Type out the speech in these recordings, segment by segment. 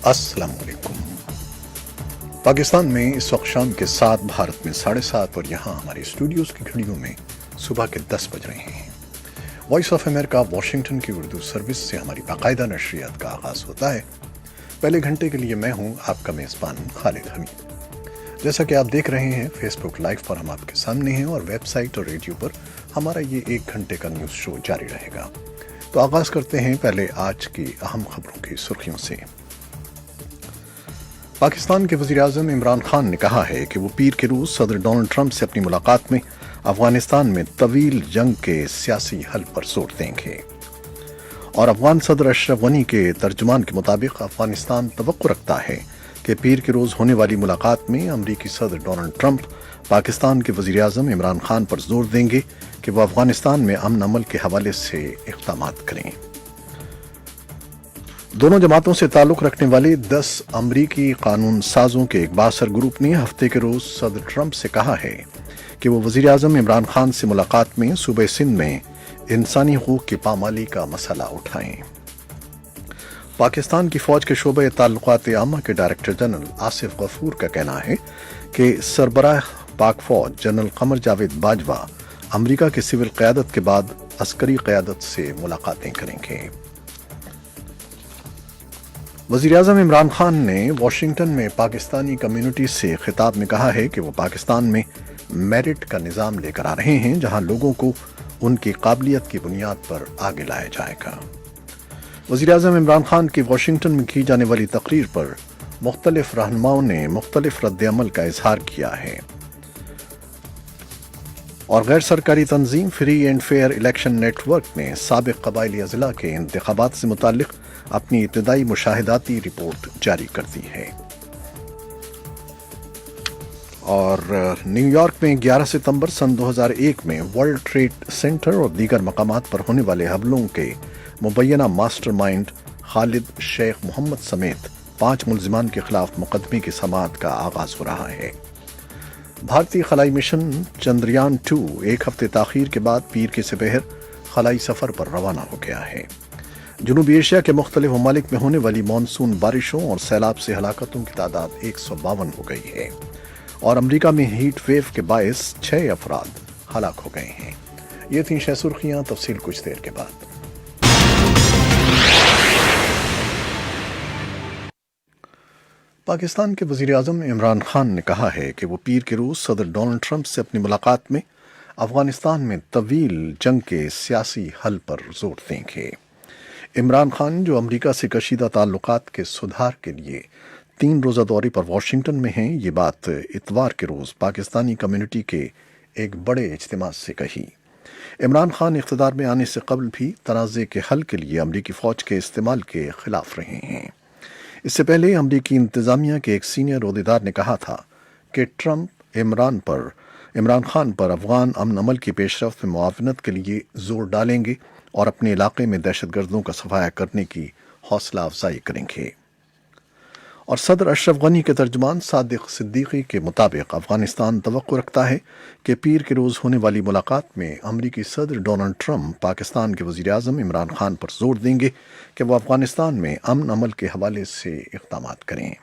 अस्सलाम वालेकुम। पाकिस्तान में इस वक्त शाम के 7, भारत में 7:30 और यहाँ हमारे स्टूडियोज़ की घड़ियों में सुबह के 10 बज रहे हैं। वॉइस ऑफ अमेरिका वाशिंगटन की उर्दू सर्विस से हमारी बाकायदा नशरियात का आगाज़ होता है। पहले घंटे के लिए मैं हूँ आपका मेज़बान खालिद हमीद। जैसा कि आप देख रहे हैं, फेसबुक लाइव पर हम आपके सामने हैं और वेबसाइट और रेडियो पर हमारा ये 1 घंटे का न्यूज़ शो जारी रहेगा। तो आगाज़ करते हैं पहले आज की अहम खबरों की सुर्खियों से। पाकिस्तान के वज़ीर-ए-आज़म इमरान खान ने कहा है कि वो पीर के रोज़ सदर डोनाल्ड ट्रंप से अपनी मुलाकात में अफगानिस्तान में तवील जंग के सियासी हल पर जोर देंगे। और अफगान सदर अशरफ गनी के तर्जुमान के मुताबिक अफगानिस्तान तवक्को रखता है कि पीर के रोज़ होने वाली मुलाकात में अमरीकी सदर डोनाल्ड ट्रंप पाकिस्तान के वज़ीर-ए-आज़म इमरान खान पर जोर देंगे कि वह अफगानिस्तान में अमन अमल के हवाले से इक़दामात करें। दोनों जमातों से ताल्लुक़ रखने वाले 10 अमरीकी कानून साजों के एक बासर ग्रुप ने हफ्ते के रोज़ सदर ट्रंप से कहा है कि वो वज़ीर-ए-आज़म इमरान खान से मुलाकात में सूबे सिंध में इंसानी हुकूक़ की पामाली का मसला उठाएं। पाकिस्तान की फ़ौज के शोबे ताल्लुक़ात आमा के डायरेक्टर जनरल आसिफ गफूर का कहना है कि सरबराह पाक फ़ौज जनरल कमर जावेद बाजवा अमरीका की सिविल क़यादत के बाद अस्करी क़यादत से मुलाकातें करेंगे। वज़ीर-ए-आज़म इमरान खान ने वाशिंगटन में पाकिस्तानी कम्युनिटी से खिताब में कहा है कि वो पाकिस्तान में मेरिट का निज़ाम लेकर आ रहे हैं, जहां लोगों को उनकी काबिलियत की बुनियाद पर आगे लाया जाएगा। वज़ीर-ए-आज़म इमरान खान की वाशिंगटन में की जाने वाली तकरीर पर मुख्तलिफ रहनुमाओं ने मुख्तलिफ रद्द-ए-अमल का इजहार किया है और गैर सरकारी तंजीम Free and Fair Election Network ने साबिक़ कबायली अज़ला के इंतखाबात से मुताल्लिक़ अपनी इब्तिदाई मुशाहिदाती रिपोर्ट जारी कर दी है। और न्यूयॉर्क में 11 सितंबर सन 2001 में वर्ल्ड ट्रेड सेंटर और दीगर मकामात पर होने वाले हमलों के मुबैना मास्टरमाइंड खालिद शेख मोहम्मद समेत 5 मुल्ज़िमान के खिलाफ मुकदमे की समाअत का आगाज हो रहा है। भारतीय खलाई मिशन चंद्रयान 2 एक हफ्ते ताख़ीर के बाद पीर के सपहर खलाई सफ़र पर रवाना हो गया है। जनूबी एशिया के मुख्तलिफ ममालिक में होने वाली मानसून बारिशों और सैलाब से हलाकतों की तादाद 152 हो गई है और अमरीका में हीट वेव के बायस 6 अफराद हलाक हो गए हैं। ये थी शह सुर्खियां, तफसील कुछ देर के बाद। पाकिस्तान के वज़ीर-ए-आज़म इमरान खान ने कहा है कि वो पीर के रोज़ सदर डोनाल्ड ट्रंप से अपनी मुलाकात में अफगानिस्तान में तवील जंग के सियासी हल पर जोर देंगे। इमरान खान, जो अमरीका से कशीदा ताल्लुकात के सुधार के लिए 3 रोज़ा दौरे पर वाशिंगटन में हैं, ये बात इतवार के रोज़ पाकिस्तानी कम्युनिटी के एक बड़े इज्तिमा से कही। इमरान खान इख्तिदार में आने से कबल भी तनाज़े के हल के लिए अमरीकी फ़ौज के इस्तेमाल के ख़िलाफ़ रहे हैं। इससे पहले अमरीकी इंतज़ामिया के एक सीनियर ओहदेदार ने कहा था कि ट्रंप इमरान खान पर अफ़गान अमन अमल की पेशरफ्त में मुआवनत के लिए ज़ोर डालेंगे और अपने इलाके में दहशतगर्दों का सफाया करने की हौसला अफजाई करेंगे। और सदर अशरफ गनी के तर्जुमान सादिक सिद्दीकी के मुताबिक अफगानिस्तान तवक्को रखता है कि पीर के रोज़ होने वाली मुलाकात में अमरीकी सदर डोनाल्ड ट्रंप पाकिस्तान के वज़ीर-ए-आज़म इमरान खान पर जोर देंगे कि वह अफगानिस्तान में अमन अमल के हवाले से इक़दामात करें।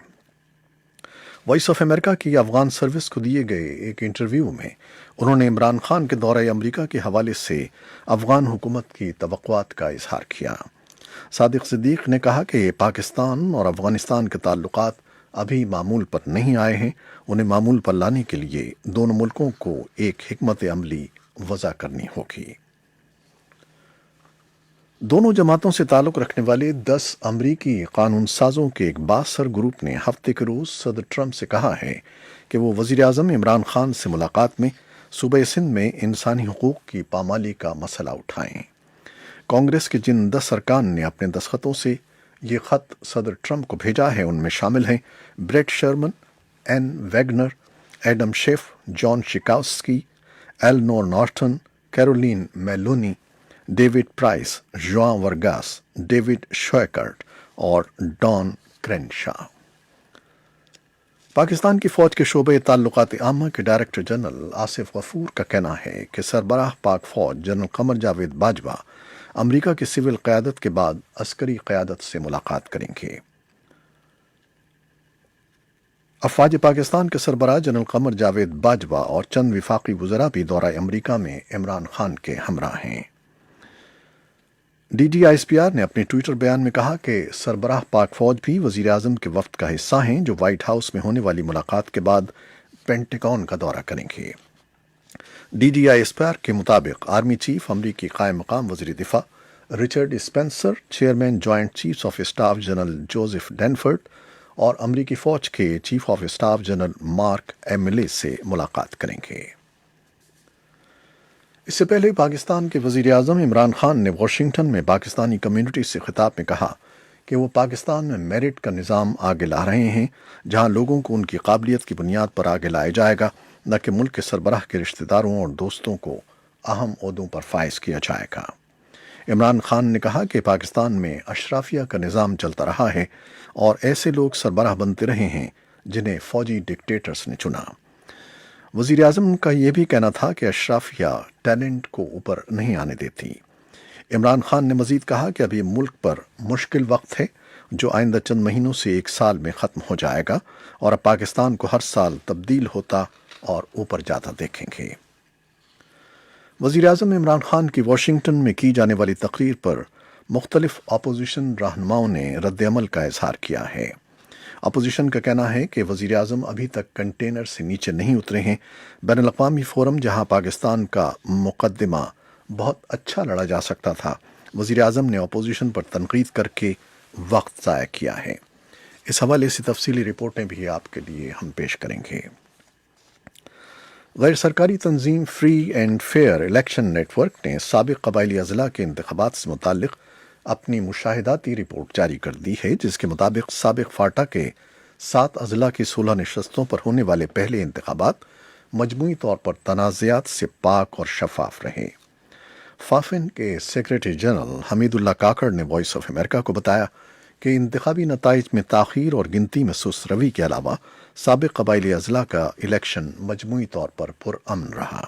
वॉइस ऑफ अमेरिका की अफगान सर्विस को दिए गए एक इंटरव्यू में उन्होंने इमरान खान के दौरे अमरीका के हवाले से अफगान हुकूमत की तवक्कुआत का इजहार किया। सादिक सिद्दीक ने कहा कि पाकिस्तान और अफगानिस्तान के ताल्लुकात अभी मामूल पर नहीं आए हैं, उन्हें मामूल पर लाने के लिए दोनों मुल्कों को एक हिकमत अमली वज़ा करनी होगी। दोनों जमातों से ताल्लुक़ रखने वाले 10 अमरीकी कानून साजों के एक बासर ग्रुप ने हफ्ते के रोज़ सदर ट्रंप से कहा है कि वो वज़ीर-ए-आज़म इमरान खान से मुलाकात में सूबे सिंध में इंसानी हुकूक़ की पामाली का मसला उठाएं। कांग्रेस के जिन 10 अरकान ने अपने दस्तखतों से ये ख़त सदर ट्रंप को भेजा है, उनमें शामिल हैं Brad Sherman, Ann Wagner, Adam Schiff, Jan Schakowsky, Eleanor Norton, Carolyn Maloney, David Price, Juan Vargas, David Schweikert और डॉन क्रेनशा। पाकिस्तान की फ़ौज के शोबे ताल्लुकात आमा के डायरेक्टर जनरल आसिफ गफूर का कहना है कि सरबराह पाक फ़ौज जनरल कमर जावेद बाजवा अमरीका की सिविल क़यादत के बाद अस्करी क़यादत से मुलाकात करेंगे। افواج پاکستان کے سربراہ جنرل قمر جاوید باجوہ اور چند وفاقی وزراء بھی دورہ امریکہ میں عمران خان کے ہمراہ ہیں۔ D G I S P R نے اپنے ٹویٹر بیان میں کہا کہ سربراہ پاک فوج بھی وزیر اعظم کے وفد کا حصہ ہیں جو وائٹ ہاؤس میں ہونے والی ملاقات کے بعد پینٹاگون کا دورہ کریں گے۔ D G I S P R کے مطابق آرمی چیف امریکی قائم مقام وزیر دفاع Richard Spencer, chairman joint chiefs of staff general Joseph Dunford اور امریکی فوج کے chief of staff general Mark Milley سے ملاقات کریں گے۔ اس سے پہلے پاکستان کے وزیر اعظم عمران خان نے واشنگٹن میں پاکستانی کمیونٹی سے خطاب میں کہا کہ وہ پاکستان میں میرٹ کا نظام آگے لا رہے ہیں، جہاں لوگوں کو ان کی قابلیت کی بنیاد پر آگے لایا جائے گا، نہ کہ ملک کے سربراہ کے رشتہ داروں اور دوستوں کو اہم عہدوں پر فائز کیا جائے گا۔ عمران خان نے کہا کہ پاکستان میں اشرافیہ کا نظام چلتا رہا ہے اور ایسے لوگ سربراہ بنتے رہے ہیں جنہیں فوجی ڈکٹیٹرز نے چنا۔ وزیر اعظم کا یہ بھی کہنا تھا کہ اشرافیہ ٹیلنٹ کو اوپر نہیں آنے دیتی۔ عمران خان نے مزید کہا کہ ابھی ملک پر مشکل وقت ہے جو آئندہ چند مہینوں سے ایک سال میں ختم ہو جائے گا، اور اب پاکستان کو ہر سال تبدیل ہوتا اور اوپر جاتا دیکھیں گے۔ وزیر اعظم عمران خان کی واشنگٹن میں کی جانے والی تقریر پر مختلف اپوزیشن رہنماؤں نے رد عمل کا اظہار کیا ہے۔ اپوزیشن کا کہنا ہے کہ وزیر اعظم ابھی تک کنٹینر سے نیچے نہیں اترے ہیں۔ بین الاقوامی فورم جہاں پاکستان کا مقدمہ بہت اچھا لڑا جا سکتا تھا، وزیر اعظم نے اپوزیشن پر تنقید کر کے وقت ضائع کیا ہے۔ اس حوالے سے تفصیلی رپورٹیں بھی آپ کے لیے ہم پیش کریں گے۔ غیر سرکاری تنظیم free and fair election network نے سابق قبائلی اضلاع کے انتخابات سے متعلق اپنی مشاہداتی رپورٹ جاری کر دی ہے، جس کے مطابق سابق فاٹا کے 7 اضلاع کی 16 نشستوں پر ہونے والے پہلے انتخابات مجموعی طور پر تنازعات سے پاک اور شفاف رہے۔ فافن کے سیکریٹری جنرل حمید اللہ کاکڑ نے وائس آف امریکہ کو بتایا کہ انتخابی نتائج میں تاخیر اور گنتی میں سست روی کے علاوہ سابق قبائلی اضلاع کا الیکشن مجموعی طور پر پرامن رہا۔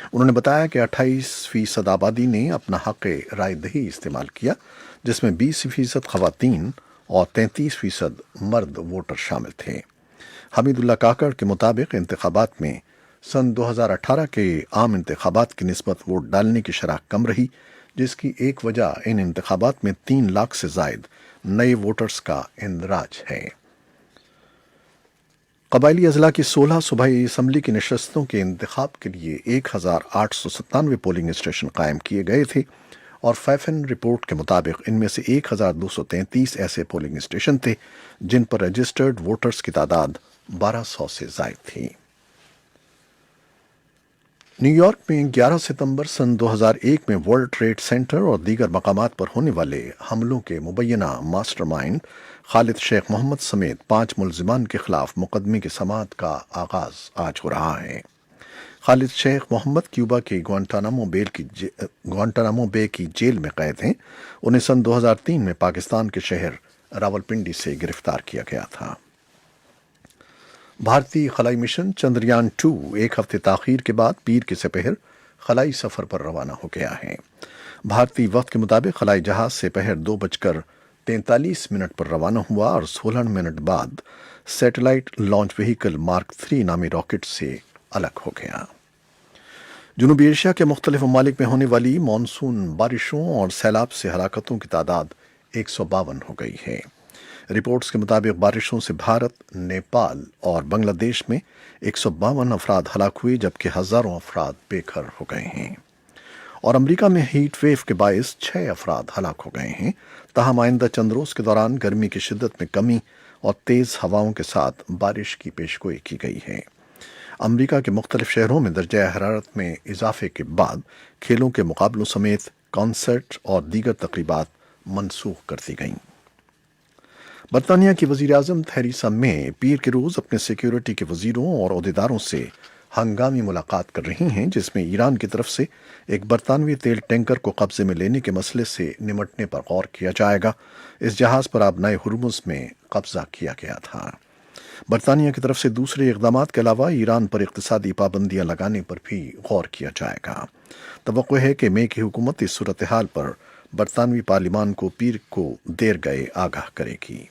انہوں نے بتایا کہ 28% آبادی نے اپنا حق رائے دہی استعمال کیا، جس میں 20% خواتین اور 33% مرد ووٹر شامل تھے۔ حمید اللہ کاکڑ کے مطابق انتخابات میں سن 2018 کے عام انتخابات کی نسبت ووٹ ڈالنے کی شرح کم رہی، جس کی ایک وجہ ان انتخابات میں 3 لاکھ سے زائد نئے ووٹرز کا اندراج ہے۔ قبائلی اضلاع کی 16 صوبائی اسمبلی کی نشستوں کے انتخاب کے لیے 1897 پولنگ اسٹیشن قائم کیے گئے تھے، اور فیفن رپورٹ کے مطابق ان میں سے 1233 ایسے پولنگ اسٹیشن تھے جن پر رجسٹرڈ ووٹرز کی تعداد 1200 سے زائد تھی۔ نیو یارک میں 11 ستمبر سن 2001 میں ورلڈ ٹریڈ سینٹر اور دیگر مقامات پر ہونے والے حملوں کے مبینہ ماسٹر مائنڈ خالد شیخ محمد سمیت 5 ملزمان کے خلاف مقدمے کی سماعت کا آغاز آج ہو رہا ہے۔ خالد شیخ محمد کیوبا کی گوانٹانامو بے کی جیل میں قید ہیں۔ انہیں سن 2003 میں پاکستان کے شہر راولپنڈی سے گرفتار کیا گیا تھا۔ بھارتی خلائی مشن چندریان 2 ایک ہفتے تاخیر کے بعد پیر کے سپہر خلائی سفر پر روانہ ہو گیا ہے۔ بھارتی وقت کے مطابق خلائی جہاز سپہر 2:43 پر روانہ ہوا اور 16 منٹ بعد سیٹلائٹ لانچ وہیکل مارک 3 نامی راکٹ سے الگ ہو گیا۔ جنوبی ایشیا کے مختلف ممالک میں ہونے والی مانسون بارشوں اور سیلاب سے ہلاکتوں کی تعداد 152 ہو گئی ہے۔ رپورٹس کے مطابق بارشوں سے بھارت، نیپال اور بنگلہ دیش میں 152 افراد ہلاک ہوئے، جبکہ ہزاروں افراد بے گھر ہو گئے ہیں۔ اور امریکہ میں ہیٹ ویو کے باعث 6 افراد ہلاک ہو گئے ہیں۔ تاہم آئندہ چند روز کے دوران گرمی کی شدت میں کمی اور تیز ہواؤں کے ساتھ بارش کی پیشگوئی کی گئی ہے۔ امریکہ کے مختلف شہروں میں درجہ حرارت میں اضافے کے بعد کھیلوں کے مقابلوں سمیت کنسرٹ اور دیگر تقریبات منسوخ کر دی گئیں۔ برطانیہ کی وزیر اعظم تھیریسا مے پیر کے روز اپنے سیکیورٹی کے وزیروں اور عہدیداروں سے ہنگامی ملاقات کر رہی ہیں، جس میں ایران کی طرف سے ایک برطانوی تیل ٹینکر کو قبضے میں لینے کے مسئلے سے نمٹنے پر غور کیا جائے گا۔ اس جہاز پر آبنائے ہرمز میں قبضہ کیا گیا تھا۔ برطانیہ کی طرف سے دوسرے اقدامات کے علاوہ ایران پر اقتصادی پابندیاں لگانے پر بھی غور کیا جائے گا۔ توقع ہے کہ مے کی حکومت اس صورتحال پر برطانوی پارلیمان کو پیر کو دیر گئے آگاہ کرے گی۔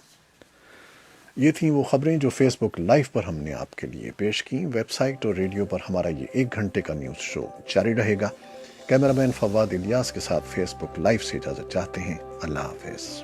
یہ تھیں وہ خبریں جو فیس بک لائیو پر ہم نے آپ کے لیے پیش کیں۔ ویب سائٹ اور ریڈیو پر ہمارا یہ 1 گھنٹے کا نیوز شو جاری رہے گا۔ کیمرہ مین فواد الیاس کے ساتھ فیس بک لائیو سے اجازت چاہتے ہیں۔ اللہ حافظ۔